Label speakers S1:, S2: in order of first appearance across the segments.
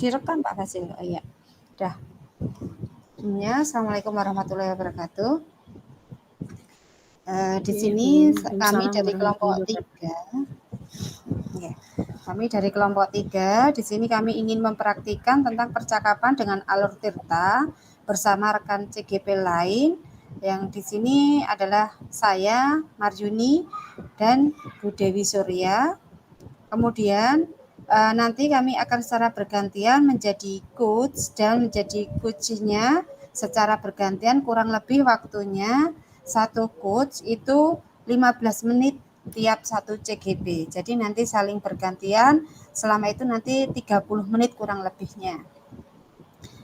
S1: direkam Pak Fasil. Oh, iya. Udah. Assalamualaikum warahmatullahi wabarakatuh. Di sini kami dari kelompok 3. Ya, kami dari kelompok 3. Di sini kami ingin mempraktikkan tentang percakapan dengan alur tirta bersama rekan CGP lain. Yang di sini adalah saya, Marjuni, dan Bu Dewi Surya. Kemudian nanti kami akan secara bergantian menjadi coach dan menjadi coachnya secara bergantian, kurang lebih waktunya satu coach itu 15 menit tiap satu CGP. Jadi nanti saling bergantian, selama itu nanti 30 menit kurang lebihnya.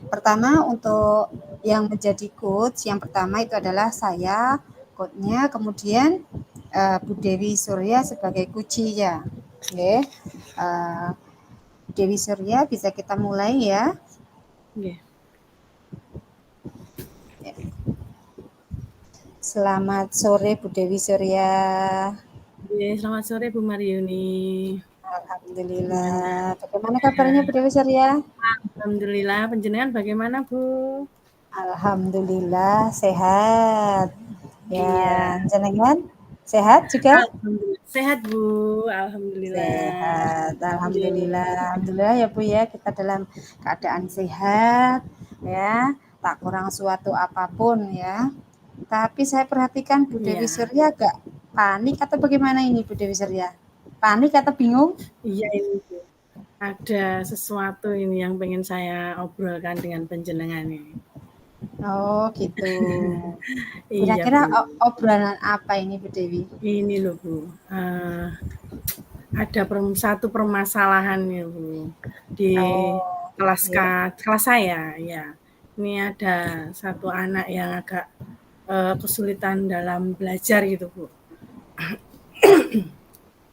S1: Pertama untuk yang menjadi coach, yang pertama itu adalah saya, coachnya, kemudian Bu Dewi Surya sebagai coachnya. Oke. Dewi Surya, bisa kita mulai ya?
S2: Yeah.
S1: Selamat sore Bu Dewi Surya.
S2: Selamat sore Bu Maryuni.
S1: Alhamdulillah. Bagaimana kabarnya Bu Dewi Surya?
S2: Alhamdulillah. Panjenengan bagaimana Bu?
S1: Alhamdulillah sehat. Ya,
S2: Iya.
S1: jenengan sehat juga?
S2: Alhamdulillah. Sehat Bu. Alhamdulillah.
S1: Sehat. Alhamdulillah. Alhamdulillah ya Bu ya, kita dalam keadaan sehat ya, tak kurang suatu apapun ya. Tapi saya perhatikan Bu Dewi Surya agak panik atau bagaimana ini Bu Dewi Surya? Panik atau bingung?
S2: Iya ini Bu. Ada sesuatu ini yang pengen saya obrolkan dengan panjenengan ini.
S1: Oh gitu.
S2: Iya,
S1: Kira-kira
S2: Bu.
S1: obrolan apa ini Bu Dewi?
S2: Ini loh Bu. Ada satu permasalahan nih Bu di kelas saya ya. Ini ada satu anak yang agak kesulitan dalam belajar gitu Bu.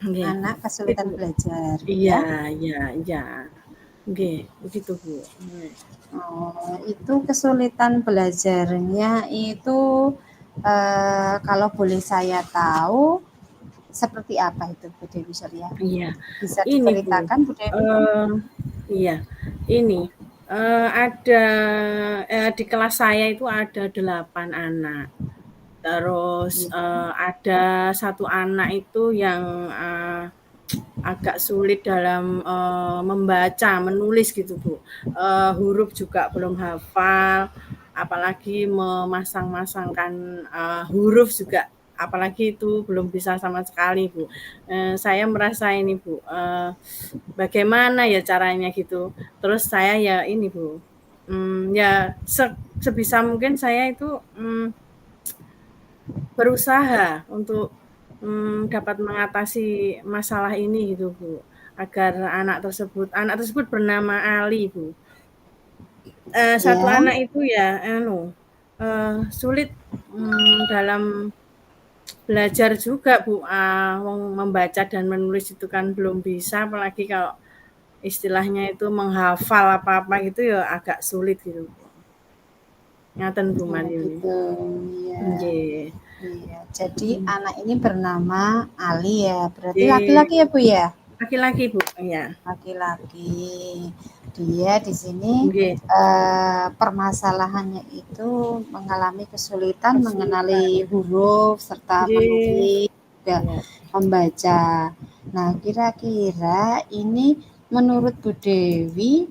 S1: Anak kesulitan belajar.
S2: Iya. Oke, begitu Bu.
S1: Oh, itu kesulitan belajarnya itu kalau boleh saya tahu seperti apa itu Bu Dewi Surya?
S2: Iya.
S1: Bisa
S2: Ini Bu.
S1: diceritakan Bu Dewi?
S2: Iya. Ini ada di kelas saya itu ada 8 anak. Terus ada satu anak itu yang agak sulit dalam membaca, menulis gitu Bu. Huruf juga belum hafal, apalagi memasang-masangkan huruf juga, apalagi itu belum bisa sama sekali Bu. Saya merasa ini Bu, bagaimana ya caranya gitu. Terus saya ya ini Bu, ya sebisa mungkin saya itu berusaha untuk dapat mengatasi masalah ini gitu Bu, agar anak tersebut bernama Ali Bu. Satu anak itu ya sulit dalam belajar juga Bu, membaca dan menulis itu kan belum bisa, apalagi kalau istilahnya itu menghafal apa-apa gitu ya agak sulit gitu Bu. Ngaten Bu Maryuni.
S1: Gitu, ya.
S2: Nggih.
S1: Iya, jadi anak ini bernama Ali ya, berarti laki-laki ya Bu ya?
S2: Laki-laki Bu, iya.
S1: Laki-laki. Dia di sini permasalahannya itu mengalami kesulitan mengenali huruf serta menulis juga membaca. Nah, kira-kira ini menurut Bu Dewi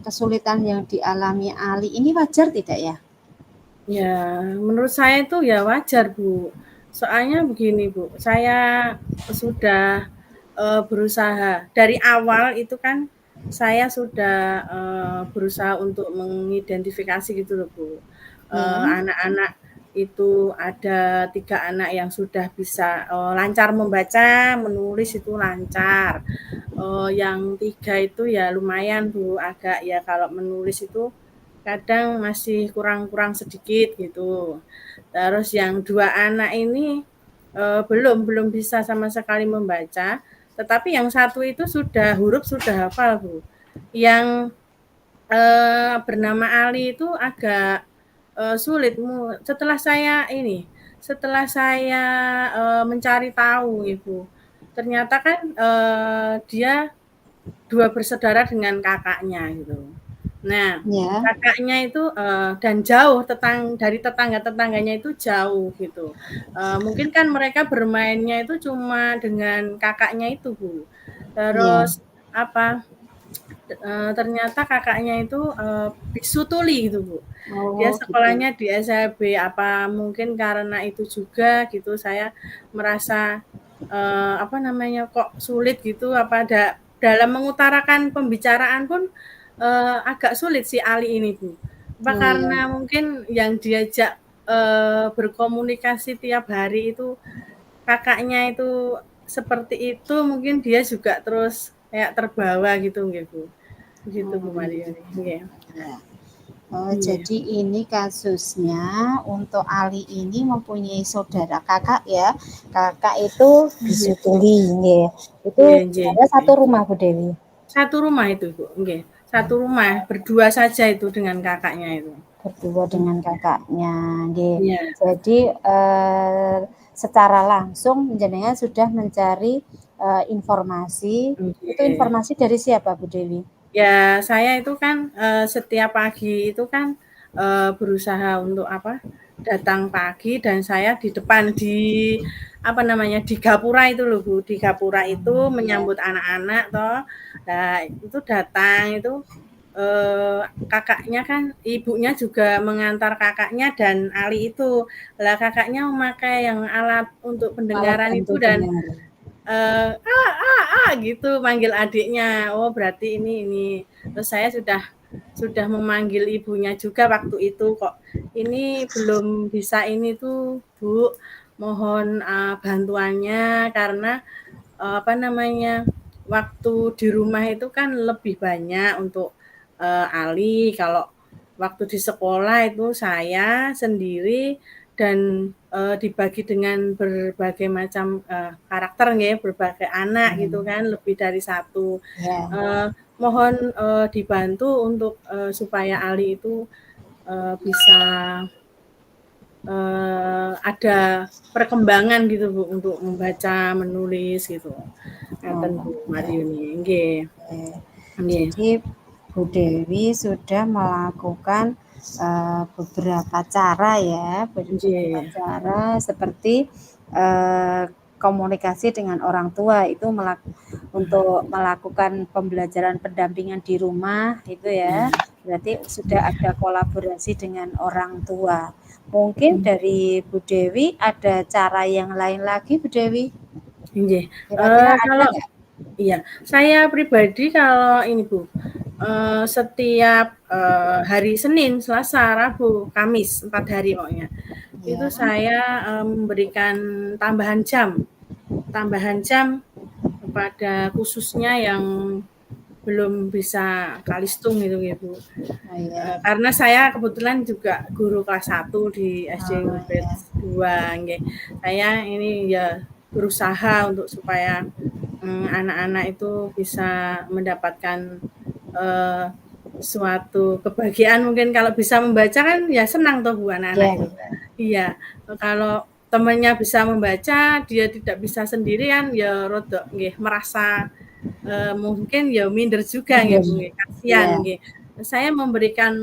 S1: kesulitan yang dialami Ali ini wajar tidak ya?
S2: Ya, menurut saya itu ya wajar Bu. Soalnya begini Bu, saya sudah berusaha dari awal itu kan saya sudah berusaha untuk mengidentifikasi gitu loh Bu. Anak-anak itu ada 3 anak yang sudah bisa lancar membaca, menulis itu lancar. Yang 3 itu ya lumayan Bu, agak ya kalau menulis itu kadang masih kurang sedikit gitu. Terus yang 2 anak ini belum bisa sama sekali membaca, tetapi yang satu itu huruf sudah hafal Bu. Yang bernama Ali itu agak sulit. Setelah saya mencari tahu Ibu, ternyata kan dia 2 bersaudara dengan kakaknya gitu. Nah,
S1: Ya,
S2: kakaknya itu, dan jauh dari tetangga-tetangganya itu jauh gitu. Mungkin kan mereka bermainnya itu cuma dengan kakaknya itu, Bu.
S1: ya.
S2: Terus apa, ternyata kakaknya itu, bisu tuli gitu, Bu. Dia
S1: Oh, gitu.
S2: sekolahnya di SLB, apa mungkin karena itu juga gitu saya merasa, apa namanya, kok sulit gitu, apa dalam mengutarakan pembicaraan pun, agak sulit si Ali ini, Bu. Apa
S1: Oh, ya.
S2: karena mungkin yang diajak, berkomunikasi tiap hari itu kakaknya itu seperti itu, mungkin dia juga terus kayak terbawa gitu nggih, Bu. Begitu Bu
S1: Hmm,
S2: Mario nih, nggih.
S1: ya. Oh,
S2: Iya,
S1: jadi ini kasusnya untuk Ali ini mempunyai saudara kakak ya. Kakak itu
S2: nggih,
S1: disutuli, nggih. Itu
S2: nggih nggih
S1: ada
S2: nggih.
S1: satu rumah Bu Dewi.
S2: Satu rumah itu, Bu, nggih. Satu rumah, berdua saja itu dengan kakaknya itu.
S1: Berdua dengan kakaknya, nggih.
S2: Iya,
S1: Jadi secara langsung jenengan sudah mencari informasi. Itu
S2: nggih.
S1: informasi dari siapa Bu Dewi?
S2: Ya, saya itu kan, setiap pagi itu kan, berusaha untuk apa, datang pagi dan saya di depan apa namanya, di gapura itu loh, Bu. Di gapura itu
S1: Ya.
S2: menyambut anak-anak toh. Nah, itu datang itu, kakaknya kan ibunya juga mengantar kakaknya dan Ali itu. Lah kakaknya memakai yang alat untuk
S1: Alat
S2: pendengaran
S1: bantu
S2: itu dan
S1: dengar.
S2: gitu manggil adiknya. Oh, berarti ini. Terus saya sudah memanggil ibunya juga waktu itu kok. Ini belum bisa ini tuh, Bu. Mohon bantuannya karena apa namanya? Waktu di rumah itu kan lebih banyak untuk Ali. Kalau waktu di sekolah itu saya sendiri dan dibagi dengan berbagai macam karakter ya, berbagai anak
S1: Ya.
S2: gitu kan, lebih dari satu.
S1: Ya.
S2: Mohon dibantu untuk supaya Ali itu bisa ada perkembangan gitu Bu untuk membaca, menulis gitu. Ngaten
S1: Oh,
S2: Bu
S1: ya.
S2: Mariuni. Nggih.
S1: Oke.
S2: Nggih.
S1: Jadi Bu Dewi sudah melakukan beberapa cara ya, beberapa
S2: Nggih.
S1: cara seperti eh, komunikasi dengan orang tua itu untuk melakukan pembelajaran pendampingan di rumah itu ya. Berarti sudah ada kolaborasi dengan orang tua. Mungkin dari Bu Dewi ada cara yang lain lagi Bu Dewi?
S2: Nggih.
S1: Kira-kira ada
S2: Kalau
S1: nggak?
S2: iya, saya pribadi kalau ini Bu, setiap, hari Senin, Selasa, Rabu, Kamis, 4 hari pokoknya. Itu
S1: Ya,
S2: saya, memberikan tambahan jam tambahan jam kepada khususnya yang belum bisa kalistung gitu ya Bu.
S1: oh ya,
S2: Karena saya kebetulan juga guru kelas 1 di SD
S1: oh
S2: Grade
S1: ya.
S2: 2 nggih. Saya ini ya berusaha untuk supaya, anak-anak itu bisa mendapatkan, eee, suatu kebahagiaan mungkin kalau bisa membaca kan ya senang tuh Bu anak-anak
S1: Ya,
S2: itu. Iya, kalau temannya bisa membaca, dia tidak bisa sendirian ya rodok nggih merasa, mungkin ya minder juga nggih
S1: minder.
S2: Bu nggih, kasihan
S1: Ya,
S2: nggih. Saya memberikan,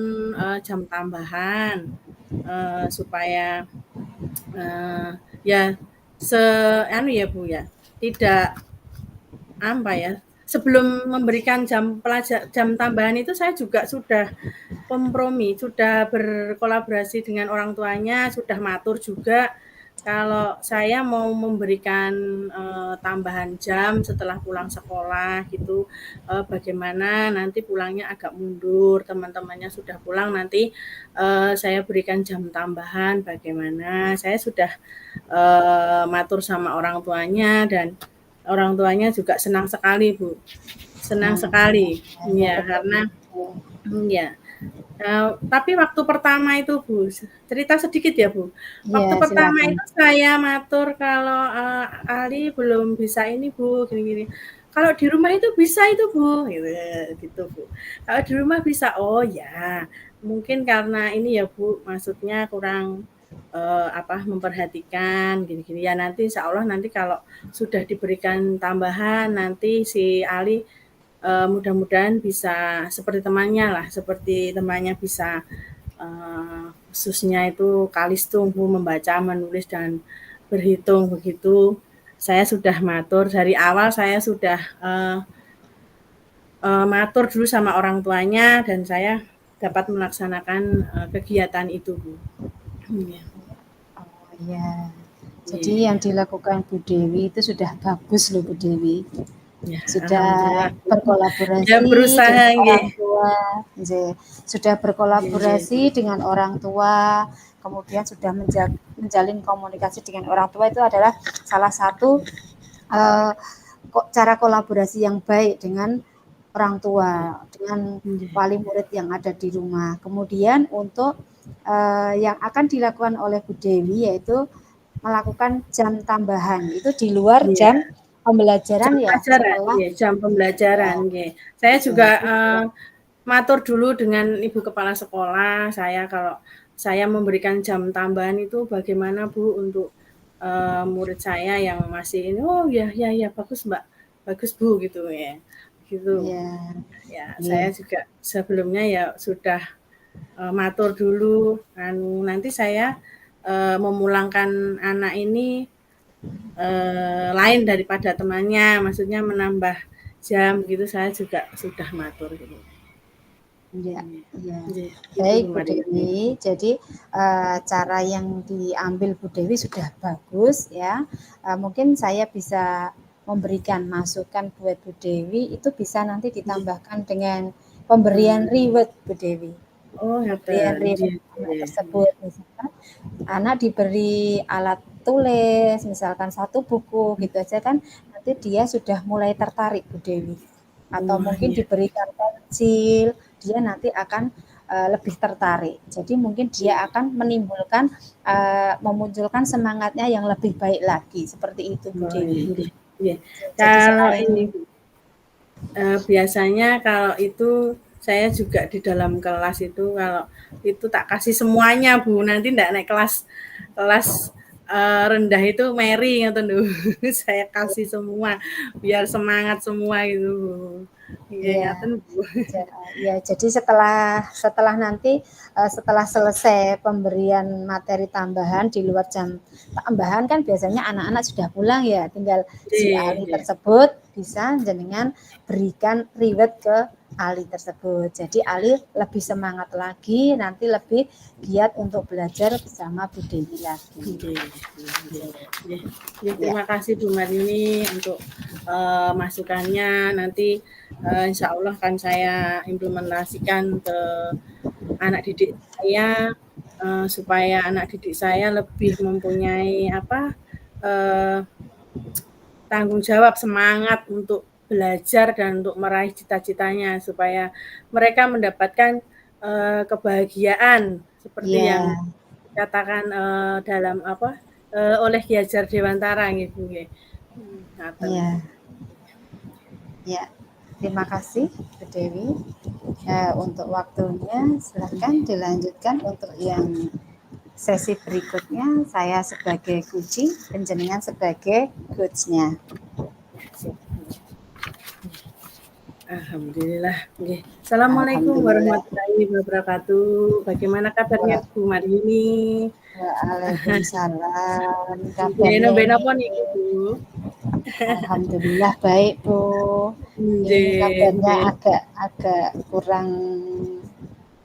S2: jam tambahan, supaya, eee, ya anu ya Bu ya, tidak apa ya, sebelum memberikan jam tambahan itu saya juga sudah kompromi, sudah berkolaborasi dengan orang tuanya, sudah matur juga kalau saya mau memberikan, tambahan jam setelah pulang sekolah gitu, bagaimana nanti pulangnya agak mundur, teman-temannya sudah pulang nanti, saya berikan jam tambahan bagaimana. Saya sudah, matur sama orang tuanya dan orang tuanya juga senang sekali, Bu. Senang
S1: nah,
S2: sekali,
S1: ya
S2: ya karena
S1: betul.
S2: ya. Tapi waktu pertama itu Bu, cerita sedikit ya Bu. Waktu
S1: Ya,
S2: pertama
S1: silakan.
S2: itu saya matur kalau, Ali belum bisa ini Bu, gini-gini. Kalau di rumah itu bisa itu Bu, gitu Bu. Kalau di rumah bisa, oh ya mungkin karena ini ya Bu, maksudnya kurang apa memperhatikan gini-gini ya nanti insya Allah nanti kalau sudah diberikan tambahan nanti si Ali mudah-mudahan bisa seperti temannya bisa khususnya itu kalistung Bu, membaca, menulis dan berhitung begitu. Saya sudah matur dari awal saya sudah matur dulu sama orang tuanya dan saya dapat melaksanakan kegiatan itu Bu. Iya.
S1: Oh ya. Jadi
S2: Iya.
S1: yang dilakukan Bu Dewi itu sudah bagus loh Bu Dewi.
S2: Ya,
S1: Sudah
S2: alhamdulillah. Ya
S1: berkolaborasi
S2: berusaha
S1: dengan
S2: nggih.
S1: orang tua, sudah
S2: Nggih, nggih.
S1: berkolaborasi dengan orang tua, kemudian sudah menjalin komunikasi dengan orang tua itu adalah salah satu uh, cara kolaborasi yang baik dengan orang tua, dengan
S2: Nggih.
S1: wali murid yang ada di rumah. Kemudian untuk yang akan dilakukan oleh Bu Dewi yaitu melakukan jam tambahan itu di luar
S2: Iya.
S1: jam pembelajaran
S2: Jam
S1: ya
S2: pelajaran,
S1: setelah
S2: nggih, jam
S1: ya,
S2: pembelajaran, nggih. Saya
S1: ya,
S2: juga,
S1: setelah
S2: matur dulu dengan ibu kepala sekolah saya kalau saya memberikan jam tambahan itu bagaimana Bu untuk, murid saya yang masih ini, "Oh, ya ya ya, bagus Mbak, bagus Bu," gitu ya, gitu.
S1: ya,
S2: Ya, saya
S1: ya,
S2: juga sebelumnya ya sudah, matur dulu, nanti saya, memulangkan anak ini lain daripada temannya, maksudnya menambah jam gitu saya juga sudah matur gitu.
S1: ya, ya.
S2: Nggih, gitu
S1: Baik
S2: Bu
S1: Bu
S2: Marini.
S1: Dewi, jadi cara yang diambil Bu Dewi sudah bagus ya. Mungkin saya bisa memberikan masukan buat Bu Dewi itu bisa nanti
S2: Nggih.
S1: ditambahkan dengan pemberian reward Bu Dewi.
S2: Oh
S1: Pemberian
S2: ngoten,
S1: reward
S2: nggih
S1: anak
S2: nggih.
S1: tersebut misalkan anak diberi alat tulis misalkan satu buku gitu aja kan nanti dia sudah mulai tertarik Bu Dewi atau
S2: Oh
S1: mungkin
S2: iya,
S1: diberikan pensil dia nanti akan lebih tertarik jadi mungkin dia akan menimbulkan memunculkan semangatnya yang lebih baik lagi seperti itu Bu
S2: oh iya,
S1: Dewi
S2: nggih nggih.
S1: jadi
S2: Kalau
S1: selain
S2: ini Bu, biasanya kalau itu saya juga di dalam kelas itu kalau itu tak kasih semuanya Bu, nanti ndak naik kelas kelas, rendah itu Mary ngoten lho. Saya kasih semua, biar semangat semua gitu Bu. Nggih
S1: ya
S2: ngaten Bu.
S1: Ya, jadi setelah nanti setelah selesai pemberian materi tambahan di luar jam tambahan kan biasanya anak-anak sudah pulang ya, tinggal si
S2: Nggih
S1: Ali
S2: nggih.
S1: tersebut bisa jenengan berikan reward ke Ali tersebut. Jadi Ali lebih semangat lagi, nanti lebih giat untuk belajar bersama Bu Dewi lagi.
S2: Nggih nggih nggih. Nggih,
S1: Ya,
S2: terima kasih Bu Marini untuk, masukannya. Nanti, insyaallah akan saya implementasikan ke anak didik saya, supaya anak didik saya lebih mempunyai apa, eee, tanggung jawab, semangat untuk belajar dan untuk meraih cita-citanya, supaya mereka mendapatkan, kebahagiaan seperti yang
S1: ya,
S2: dikatakan, dalam apa, oleh Ki Hajar Dewantara nggih Bu nggih. Ngaten.
S1: ya, ya. Terima kasih Bu Dewi. Untuk waktunya silahkan
S2: Nggih.
S1: dilanjutkan untuk yang sesi berikutnya saya sebagai kunci dan jenengan sebagai coachnya.
S2: Alhamdulillah, nggih. Assalamualaikum
S1: Alhamdulillah.
S2: warahmatullahi wabarakatuh. Bagaimana kabarnya
S1: Wa-
S2: Bu Marini?
S1: Waalaikumsalam.
S2: Nggih,
S1: Kabarnya
S2: nembe
S1: ini
S2: napa niki Bu?
S1: alhamdulillah baik Bu. Ini
S2: Nggih,
S1: kabarnya
S2: nggih.
S1: agak kurang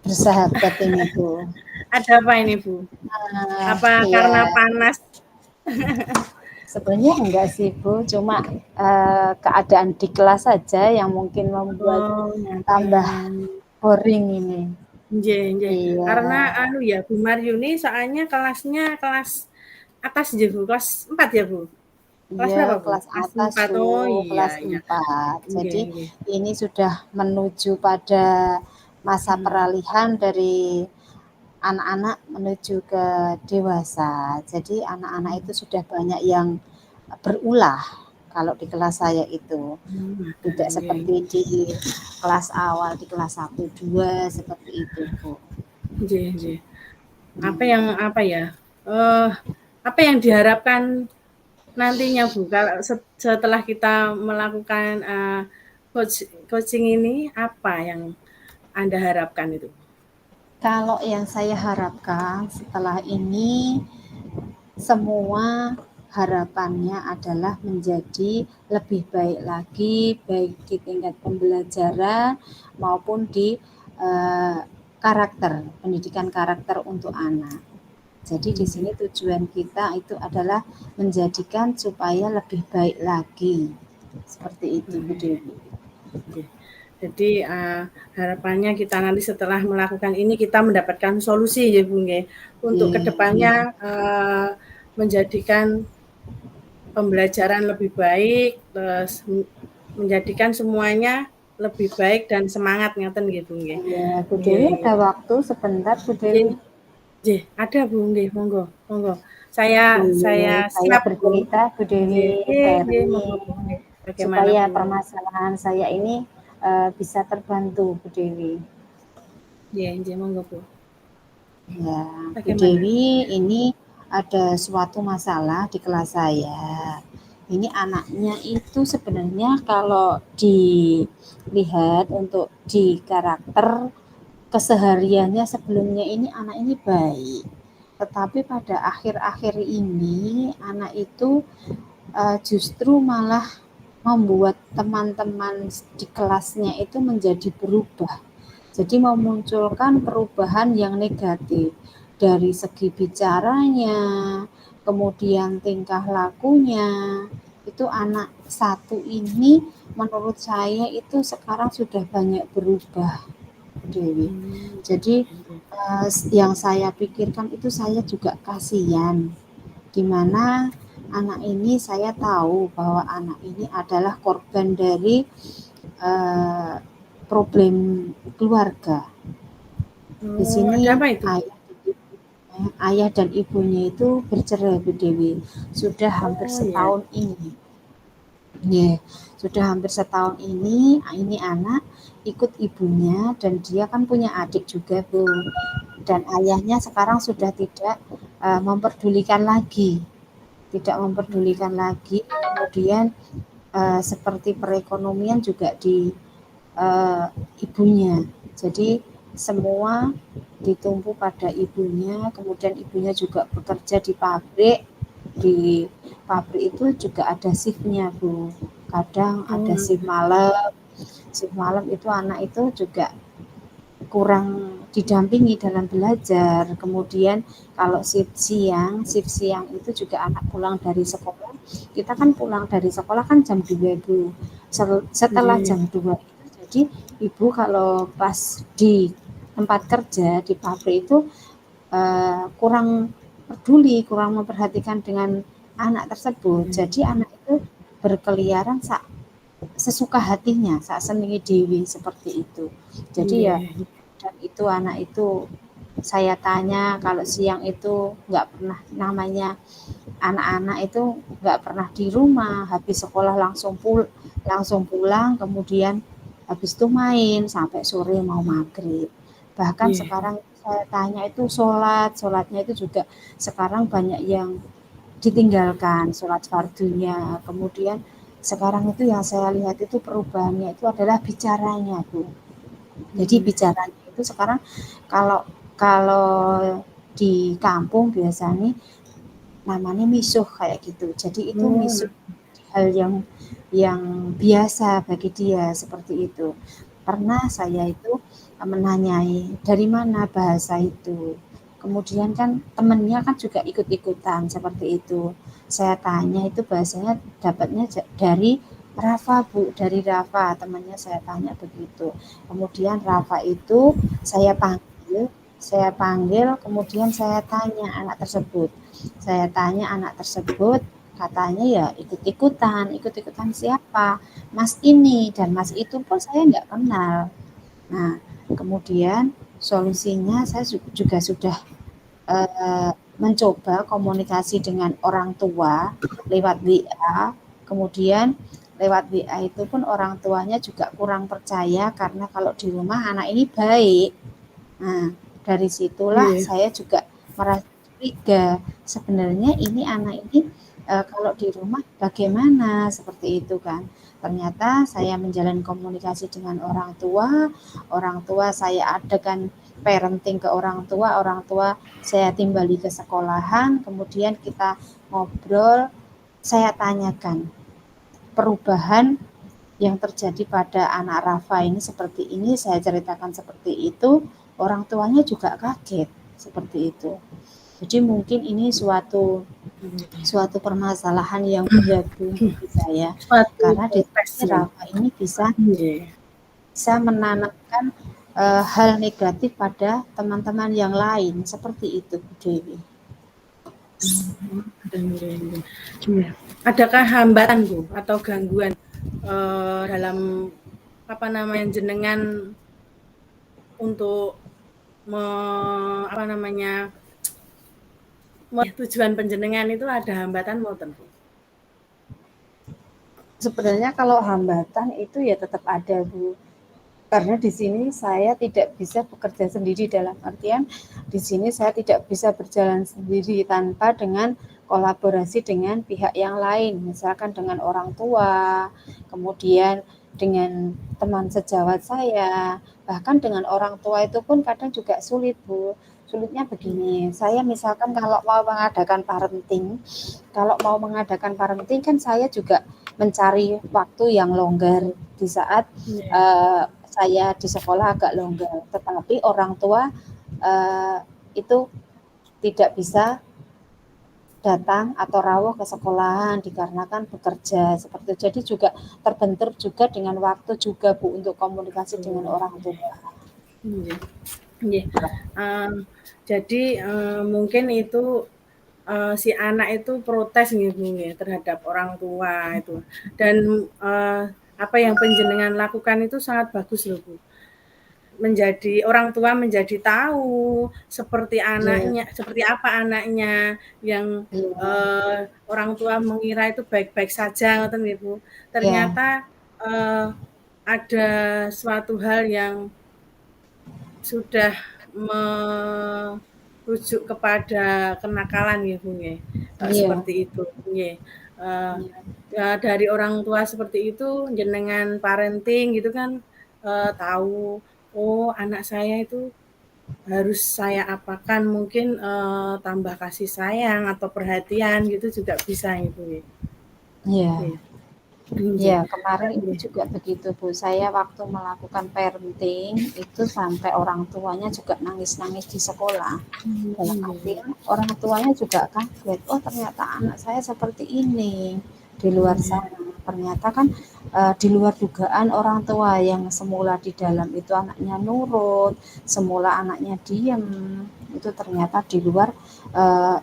S1: bersahabat ini Bu.
S2: Ada apa ini Bu? Apa karena
S1: Ya
S2: panas?
S1: sebenarnya enggak sih Bu, cuma keadaan di kelas saja yang mungkin membuat
S2: Oh,
S1: tambah
S2: ngoten.
S1: boring ini.
S2: Nggih, nggih.
S1: Iya,
S2: Karena anu ya, Bu Maryuni soalnya kelasnya kelas atas nggih Bu, kelas 4 ya Bu? Kelas
S1: iya
S2: berapa Bu?
S1: kelas
S2: Kelas
S1: atas
S2: 4,
S1: Bu,
S2: oh iya
S1: kelas
S2: iya.
S1: 4.
S2: Nggih,
S1: Jadi
S2: nggih.
S1: ini sudah menuju pada masa
S2: Hmm.
S1: peralihan dari anak-anak menuju ke dewasa. Jadi anak-anak itu sudah banyak yang berulah kalau di kelas saya itu. Tidak
S2: Nggih.
S1: seperti di kelas awal, di kelas 1, 2 seperti itu, Bu.
S2: Nggih, nggih.
S1: Hmm.
S2: Apa ya, eee, apa yang diharapkan nantinya Bu, kalau setelah kita melakukan, coaching ini apa yang Anda harapkan itu?
S1: Kalau yang saya harapkan setelah ini, semua harapannya adalah menjadi lebih baik lagi, baik di tingkat pembelajaran maupun di karakter, pendidikan karakter untuk anak. Jadi di sini tujuan kita itu adalah menjadikan supaya lebih baik lagi. Seperti itu, Bu Dewi.
S2: Jadi harapannya kita nanti setelah melakukan ini kita mendapatkan solusi ya Bu nggih, untuk kedepannya menjadikan pembelajaran lebih baik, terus menjadikan semuanya lebih baik dan semangat ngeten gitu nggih.
S1: Ya, Bu Dewi ada waktu sebentar Bu Dewi.
S2: Nggih, ada Bu nggih, monggo, monggo. Saya siap Bu.
S1: Bercerita Bu Dewi
S2: Nggih, monggo Bu nggih. Bagaimana
S1: supaya
S2: Bu?
S1: permasalahan saya ini bisa terbantu Bu Dewi.
S2: Nggih, monggo Bu.
S1: Ya, Bu
S2: Bagaimana?
S1: Dewi, ini ada suatu masalah di kelas saya. Ini anaknya itu sebenarnya kalau dilihat untuk di karakter kesehariannya sebelumnya ini anak ini baik. Tetapi pada akhir-akhir ini anak itu justru malah membuat teman-teman di kelasnya itu menjadi berubah. Jadi memunculkan perubahan yang negatif dari segi bicaranya, kemudian tingkah lakunya. Itu anak satu ini menurut saya itu sekarang sudah banyak berubah, Dewi. Jadi yang saya pikirkan itu saya juga kasihan, di mana anak ini saya tahu bahwa anak ini adalah korban dari problem keluarga. Di sini ayah dan ibunya itu bercerai, Bu Dewi. Sudah hampir setahun ini. Yeah, sudah hampir setahun ini anak ikut ibunya dan dia kan punya adik juga, Bu. Dan ayahnya sekarang sudah tidak memperdulikan lagi. Tidak memperdulikan lagi. Kemudian seperti perekonomian juga di ibunya. Jadi semua ditumpu pada ibunya, kemudian ibunya juga bekerja di pabrik. Di pabrik itu juga ada shiftnya, Bu. Kadang ada shift malam. Shift malam itu anak itu juga kurang didampingi dalam belajar. Kemudian kalau shift siang itu juga anak pulang dari sekolah. Kita kan pulang dari sekolah kan jam 2, Bu. Setelah jam 2 itu, jadi ibu kalau pas di tempat kerja di pabrik itu kurang peduli, kurang memperhatikan dengan anak tersebut. Jadi anak itu berkeliaran sesuka hatinya, sak senengi dewi seperti itu. Jadi ya, dan itu anak itu saya tanya kalau siang itu nggak pernah, namanya anak-anak itu nggak pernah di rumah, habis sekolah langsung pulang, kemudian habis itu main sampai sore mau maghrib. Bahkan sekarang saya tanya itu sholatnya itu juga sekarang banyak yang ditinggalkan sholat fardunya. Kemudian sekarang itu yang saya lihat itu perubahannya itu adalah bicaranya, Bu. Jadi bicaranya itu sekarang kalau di kampung biasanya namanya misuh kayak gitu. Jadi itu misuh hal yang biasa bagi dia seperti itu. Pernah saya itu menanyai dari mana bahasa itu. Kemudian kan temennya kan juga ikut-ikutan seperti itu. Saya tanya itu bahasanya dapatnya dari Rafa, Bu, dari Rafa, temannya saya tanya begitu. Kemudian Rafa itu saya panggil, kemudian saya tanya anak tersebut. Katanya ya ikut-ikutan siapa? Mas ini dan Mas itu pun saya nggak kenal. Nah, kemudian solusinya saya juga sudah mencoba komunikasi dengan orang tua lewat WA. Kemudian lewat WA itu pun orang tuanya juga kurang percaya karena kalau di rumah anak ini baik. Nah, dari situlah saya juga merasa curiga. Sebenarnya ini anak ini kalau di rumah bagaimana, seperti itu kan. Ternyata saya menjalin komunikasi dengan orang tua saya adakan parenting ke orang tua saya timbali ke sekolahan, kemudian kita ngobrol, saya tanyakan perubahan yang terjadi pada anak Rafa ini seperti ini, saya ceritakan seperti itu, orang tuanya juga kaget seperti itu. Jadi mungkin ini suatu permasalahan yang berat Bu bagi saya,
S2: Suatu
S1: karena di
S2: tes
S1: sini
S2: ya.
S1: Rafa ini
S2: Nggih.
S1: bisa menanamkan hal negatif pada teman-teman yang lain, seperti itu Bu Dewi.
S2: Iya. Adakah hambatan Bu atau gangguan dalam apa namanya jenengan untuk apa namanya tujuan penjenengan itu ada hambatan mboten Bu?
S1: Sebenarnya kalau hambatan itu ya tetap ada Bu. Karena di sini saya tidak bisa bekerja sendiri, dalam artian di sini saya tidak bisa berjalan sendiri tanpa dengan kolaborasi dengan pihak yang lain, misalkan dengan orang tua, kemudian dengan teman sejawat saya, bahkan dengan orang tua itu pun kadang juga sulit Bu. Sulitnya begini, saya misalkan kalau mau mengadakan parenting kan saya juga mencari waktu yang longgar di saat saya di sekolah agak longgar, tetapi orang tua itu tidak bisa datang atau rawuh ke sekolahan dikarenakan bekerja seperti itu. Jadi juga terbentur juga dengan waktu juga Bu untuk komunikasi dengan orang tua.
S2: Jadi mungkin itu si anak itu protes nih Bu ya terhadap orang tua itu. Dan apa yang penjenengan lakukan itu sangat bagus loh Bu. Orang tua menjadi tahu seperti anaknya, seperti apa anaknya yang orang tua mengira itu baik-baik saja, ngoten nggih Bu. Ternyata ada suatu hal yang sudah merujuk kepada kenakalan ya Bu ya. Seperti itu. Nggih. Ya, dari orang tua seperti itu jenengan parenting gitu kan tahu oh anak saya itu harus saya apakan mungkin tambah kasih sayang atau perhatian gitu juga bisa gitu ya.
S1: Iya. Ya, kemarin itu juga begitu Bu. Saya waktu melakukan parenting itu sampai orang tuanya juga nangis-nangis di sekolah. Dalam artian orang tuanya juga kaget. Oh ternyata anak saya seperti ini di luar sana. Ternyata kan di luar dugaan orang tua yang semula di dalam itu anaknya nurut, semula anaknya diam, itu ternyata di luar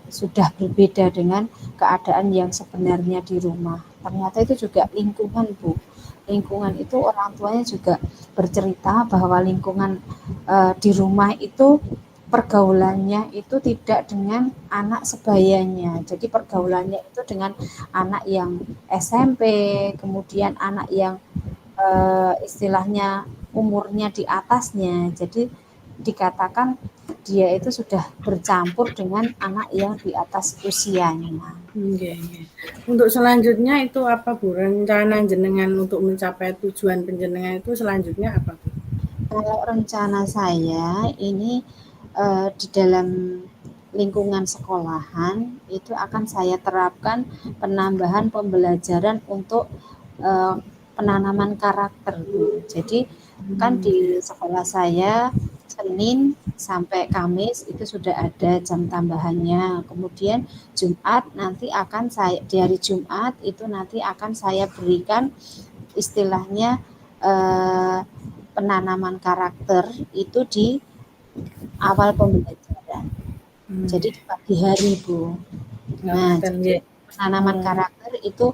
S1: sudah berbeda dengan keadaan yang sebenarnya di rumah. Ternyata itu juga lingkungan Bu. Lingkungan itu orang tuanya juga bercerita bahwa lingkungan di rumah itu pergaulannya itu tidak dengan anak sebayanya. Jadi pergaulannya itu dengan anak yang SMP, kemudian anak yang istilahnya umurnya di atasnya. Jadi dikatakan dia itu sudah bercampur dengan anak yang di atas usianya.
S2: Untuk selanjutnya itu apa Bu? Rencana jenengan untuk mencapai tujuan penjenengan itu selanjutnya apa Bu?
S1: Kalau rencana saya ini di dalam lingkungan sekolahan itu akan saya terapkan penambahan pembelajaran untuk penanaman karakter. Jadi kan di sekolah saya Senin sampai Kamis itu sudah ada jam tambahannya. Kemudian Jumat nanti akan di hari Jumat itu nanti akan saya berikan istilahnya penanaman karakter itu di awal pembelajaran. Jadi di pagi hari Bu. Nah, jadi penanaman karakter itu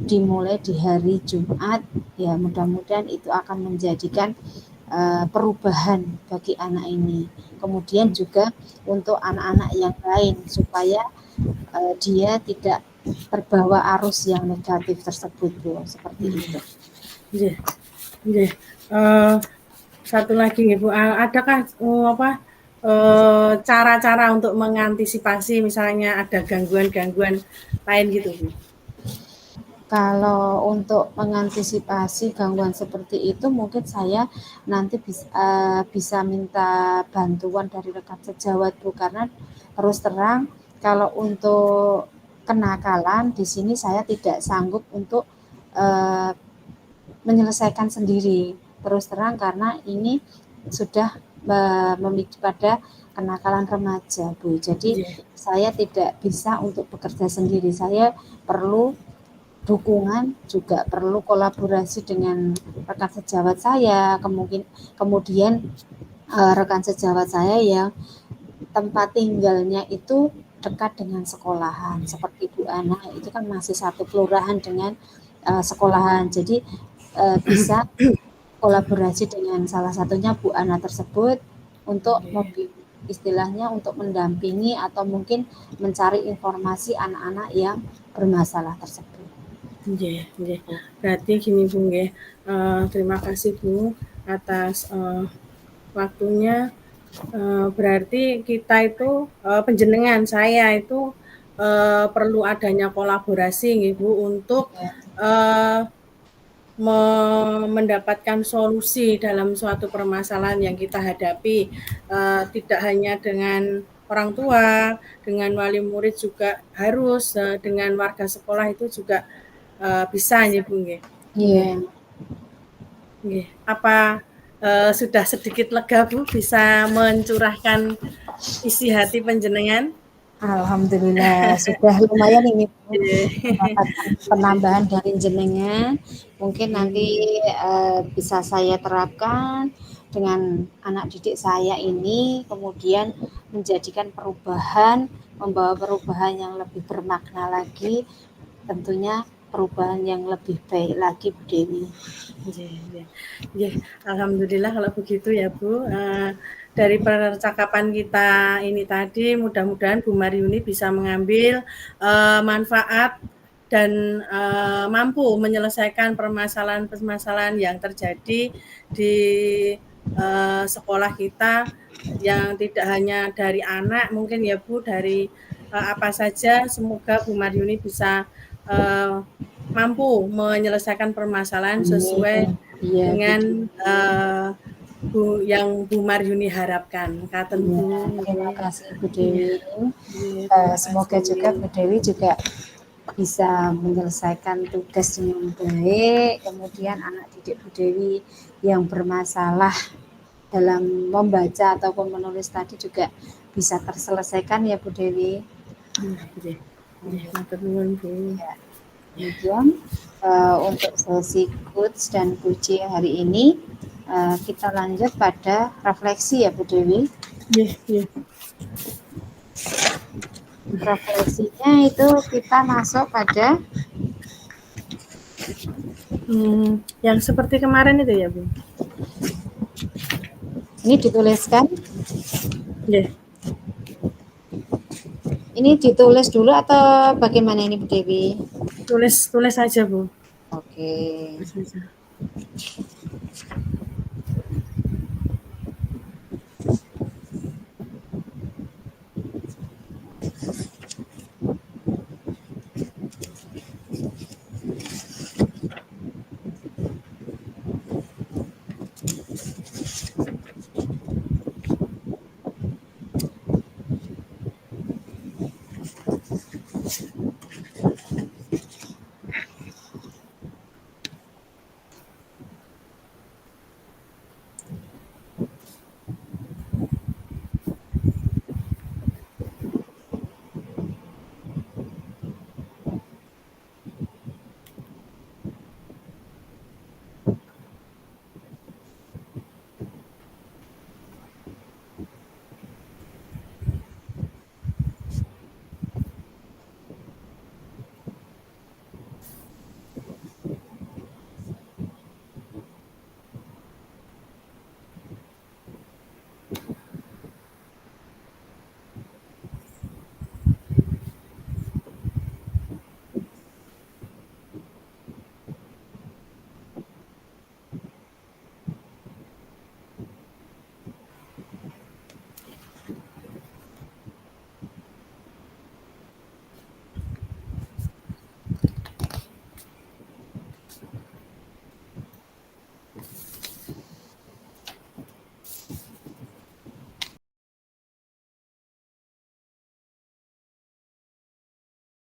S1: dimulai di hari Jumat. Ya mudah-mudahan itu akan menjadikan perubahan bagi anak ini. Kemudian juga untuk anak-anak yang lain supaya dia tidak terbawa arus yang negatif tersebut Bu. Seperti itu.
S2: Satu lagi nih Bu, adakah cara-cara untuk mengantisipasi misalnya ada gangguan-gangguan lain gitu, Bu?
S1: Kalau untuk mengantisipasi gangguan seperti itu, mungkin saya nanti bisa minta bantuan dari rekan sejawat, Bu, karena terus terang kalau untuk kenakalan di sini saya tidak sanggup untuk menyelesaikan sendiri. Terus terang karena ini sudah memicu pada kenakalan remaja, Bu. Jadi saya tidak bisa untuk bekerja sendiri. Saya perlu dukungan, juga perlu kolaborasi dengan rekan sejawat saya, kemudian rekan sejawat saya yang tempat tinggalnya itu dekat dengan sekolahan, seperti Bu Ana itu kan masih satu kelurahan dengan sekolahan, jadi bisa kolaborasi dengan salah satunya Bu Ana tersebut untuk istilahnya untuk mendampingi atau mungkin mencari informasi anak-anak yang bermasalah tersebut.
S2: Nggih nggih. Berarti gini, Bu, nggih, terima kasih, Bu, atas, waktunya. Berarti kita itu, panjenengan, saya itu, perlu adanya kolaborasi nggih, Bu, untuk, mendapatkan solusi dalam suatu permasalahan yang kita hadapi, tidak hanya dengan orang tua, dengan wali murid juga harus, dengan warga sekolah itu juga bisa nggih, Bu, nggih.
S1: Iya.
S2: Nggih. Apa sudah sedikit lega, Bu, bisa mencurahkan isi hati panjenengan?
S1: Alhamdulillah sudah lumayan ini, Bu, mendapatkan penambahan dari jenengan. Mungkin nanti bisa saya terapkan dengan anak didik saya ini, kemudian menjadikan perubahan, membawa perubahan yang lebih bermakna lagi, tentunya perubahan yang lebih baik lagi, Bu Dewi.
S2: Alhamdulillah kalau begitu ya, Bu. Dari percakapan kita ini tadi, mudah-mudahan Bu Maryuni bisa mengambil manfaat dan mampu menyelesaikan permasalahan-permasalahan yang terjadi di sekolah kita, yang tidak hanya dari anak, mungkin ya, Bu, dari apa saja. Semoga Bu Maryuni bisa mampu menyelesaikan permasalahan sesuai dengan yang Bu Maryuni harapkan. Katen, Bu.
S1: Terima kasih, Bu Dewi. Semoga juga Bu Dewi juga bisa menyelesaikan tugas dengan baik, kemudian anak didik Bu Dewi yang bermasalah dalam membaca ataupun menulis tadi juga bisa terselesaikan ya, Bu Dewi. Demikian untuk sesi coach dan puji hari ini. Kita lanjut pada refleksi ya, Bu Dewi. Refleksinya itu kita masuk pada
S2: yang seperti kemarin itu ya, Bu.
S1: Ini dituliskan. Ini ditulis dulu atau bagaimana ini, Bu Dewi?
S2: Tulis saja, Bu.
S1: Oke.